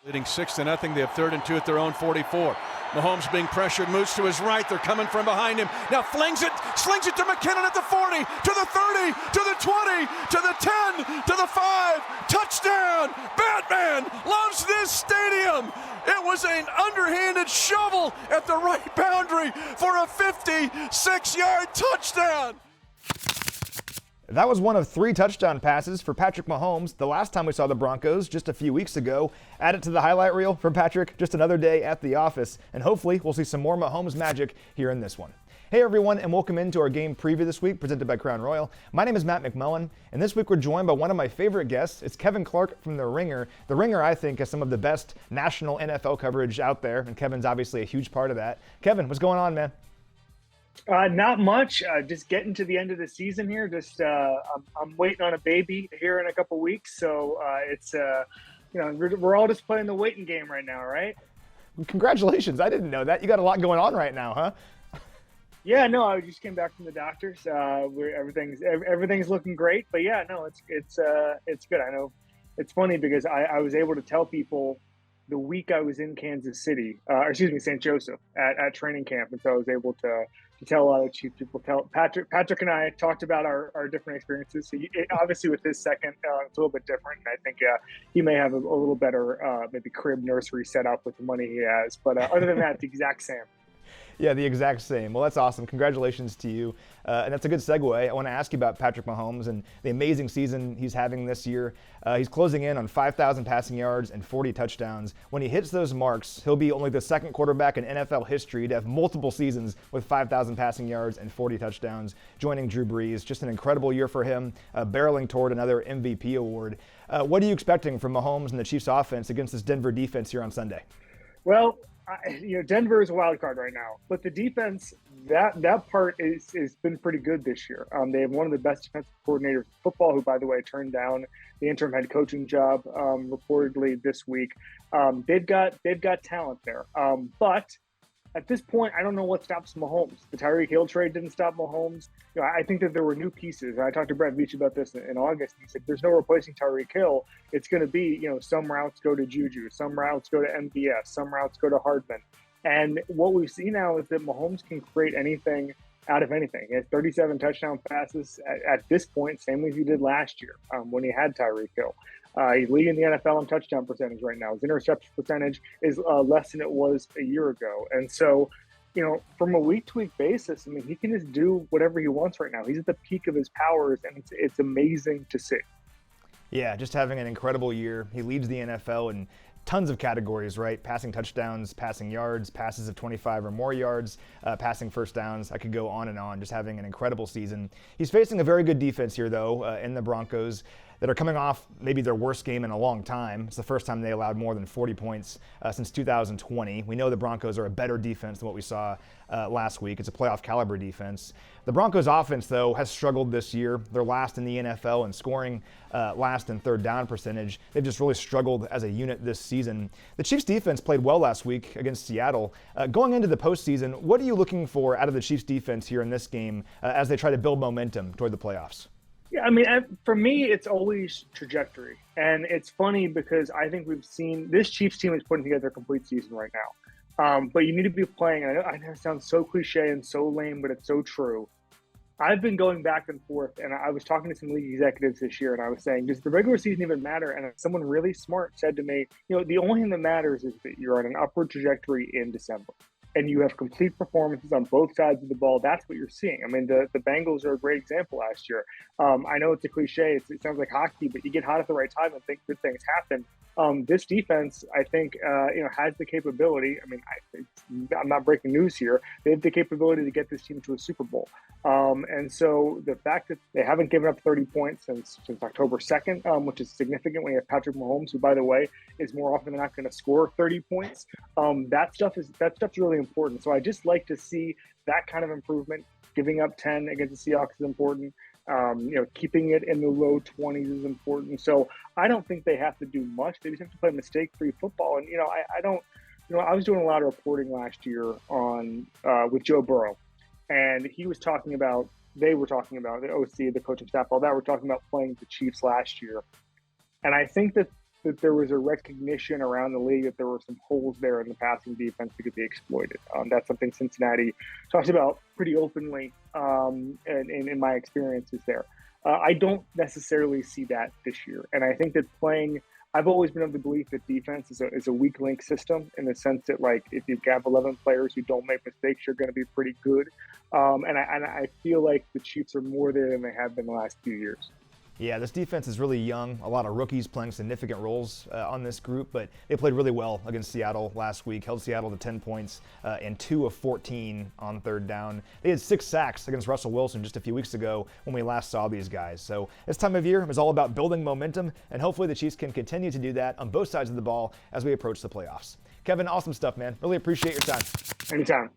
Leading 6-0. They have 3rd and 2 at their own 44. Mahomes being pressured, moves to his right. They're coming from behind him. Now slings it to McKinnon at the 40, to the 30, to the 20, to the 10, to the 5. Touchdown! Batman loves this stadium. It was an underhanded shovel at the right boundary for a 56-yard touchdown. That was one of 3 touchdown passes for Patrick Mahomes the last time we saw the Broncos just a few weeks ago. Add it to the highlight reel from Patrick, just another day at the office, and hopefully we'll see some more Mahomes magic here in this one. Hey everyone, and welcome into our game preview this week presented by Crown Royal. My name is Matt McMullen, and this week we're joined by one of my favorite guests. It's Kevin Clark from The Ringer. The Ringer, I think, has some of the best national NFL coverage out there, and Kevin's obviously a huge part of that. Kevin, what's going on, man? Not much. Just getting to the end of the season here. I'm waiting on a baby here in a couple weeks, so we're all just playing the waiting game right now, right? Congratulations! I didn't know that. You got a lot going on right now, huh? Yeah, no, I just came back from the doctors. Everything's looking great, but yeah, no, it's good. I know it's funny because I was able to tell people the week I was in Kansas City, St. Joseph at training camp, and so I was able to tell a lot of Chiefs people. Patrick and I talked about our different experiences. So obviously with his second, it's a little bit different. And I think he may have a little better maybe crib nursery set up with the money he has. But other than that, it's the exact same. Yeah, the exact same. Well, that's awesome. Congratulations to you. And that's a good segue. I want to ask you about Patrick Mahomes and the amazing season he's having this year. He's closing in on 5,000 passing yards and 40 touchdowns. When he hits those marks, he'll be only the second quarterback in NFL history to have multiple seasons with 5,000 passing yards and 40 touchdowns, joining Drew Brees. Just an incredible year for him, barreling toward another MVP award. What are you expecting from Mahomes and the Chiefs offense against this Denver defense here on Sunday? Well, Denver is a wild card right now, but the defense, that part is been pretty good this year. They have one of the best defensive coordinators in football, who, by the way, turned down the interim head coaching job reportedly this week. They've got talent there, but at this point, I don't know what stops Mahomes. The Tyreek Hill trade didn't stop Mahomes. I think that there were new pieces. And I talked to Brett Veach about this in August. He said, there's no replacing Tyreek Hill. It's going to be, some routes go to Juju, some routes go to MVS, some routes go to Hardman. And what we see now is that Mahomes can create anything out of anything. He has 37 touchdown passes at this point, same as he did last year when he had Tyreek Hill. He's leading the NFL in touchdown percentage right now. His interception percentage is less than it was a year ago. And so, from a week-to-week basis, he can just do whatever he wants right now. He's at the peak of his powers, and it's amazing to see. Yeah, just having an incredible year. He leads the NFL in tons of categories, right? Passing touchdowns, passing yards, passes of 25 or more yards, passing first downs. I could go on and on, just having an incredible season. He's facing a very good defense here, though, in the Broncos, that are coming off maybe their worst game in a long time. It's the first time they allowed more than 40 points since 2020. We know the Broncos are a better defense than what we saw last week. It's a playoff caliber defense. The Broncos offense, though, has struggled this year. They're last in the NFL in scoring, last in third down percentage. They've just really struggled as a unit this season. The Chiefs defense played well last week against Seattle. Going into the postseason, what are you looking for out of the Chiefs defense here in this game as they try to build momentum toward the playoffs? Yeah, for me, it's always trajectory. And it's funny because I think we've seen this Chiefs team is putting together a complete season right now. But you need to be playing, and I know it sounds so cliche and so lame, but it's so true. I've been going back and forth, and I was talking to some league executives this year, and I was saying, does the regular season even matter? And someone really smart said to me, the only thing that matters is that you're on an upward trajectory in December. And you have complete performances on both sides of the ball. That's what you're seeing. The Bengals are a great example last year. I know it's a cliche. It sounds like hockey, but you get hot at the right time and think good things happen. This defense, I think, has the capability. I'm not breaking news here. They have the capability to get this team to a Super Bowl. And so the fact that they haven't given up 30 points since October 2nd, which is significant when you have Patrick Mahomes, who, by the way, is more often than not going to score 30 points. That stuff's really important. So I just like to see that kind of improvement. Giving up 10 against the Seahawks is important. Keeping it in the low 20s is important. So I don't think they have to do much. They just have to play mistake-free football. And, I was doing a lot of reporting last year on with Joe Burrow, and they were talking about, the OC, the coaching staff, all that, were talking about playing the Chiefs last year. And I think that that there was a recognition around the league that there were some holes there in the passing defense that could be exploited. That's something Cincinnati talks about pretty openly, and in my experiences there. I don't necessarily see that this year, and I think that I've always been of the belief that defense is a weak link system, in the sense that, like, if you have 11 players who don't make mistakes, you're going to be pretty good. And I feel like the Chiefs are more there than they have been the last few years. Yeah, this defense is really young. A lot of rookies playing significant roles on this group, but they played really well against Seattle last week, held Seattle to 10 points and 2 of 14 on third down. They had 6 sacks against Russell Wilson just a few weeks ago when we last saw these guys. So this time of year is all about building momentum, and hopefully the Chiefs can continue to do that on both sides of the ball as we approach the playoffs. Kevin, awesome stuff, man. Really appreciate your time. Anytime.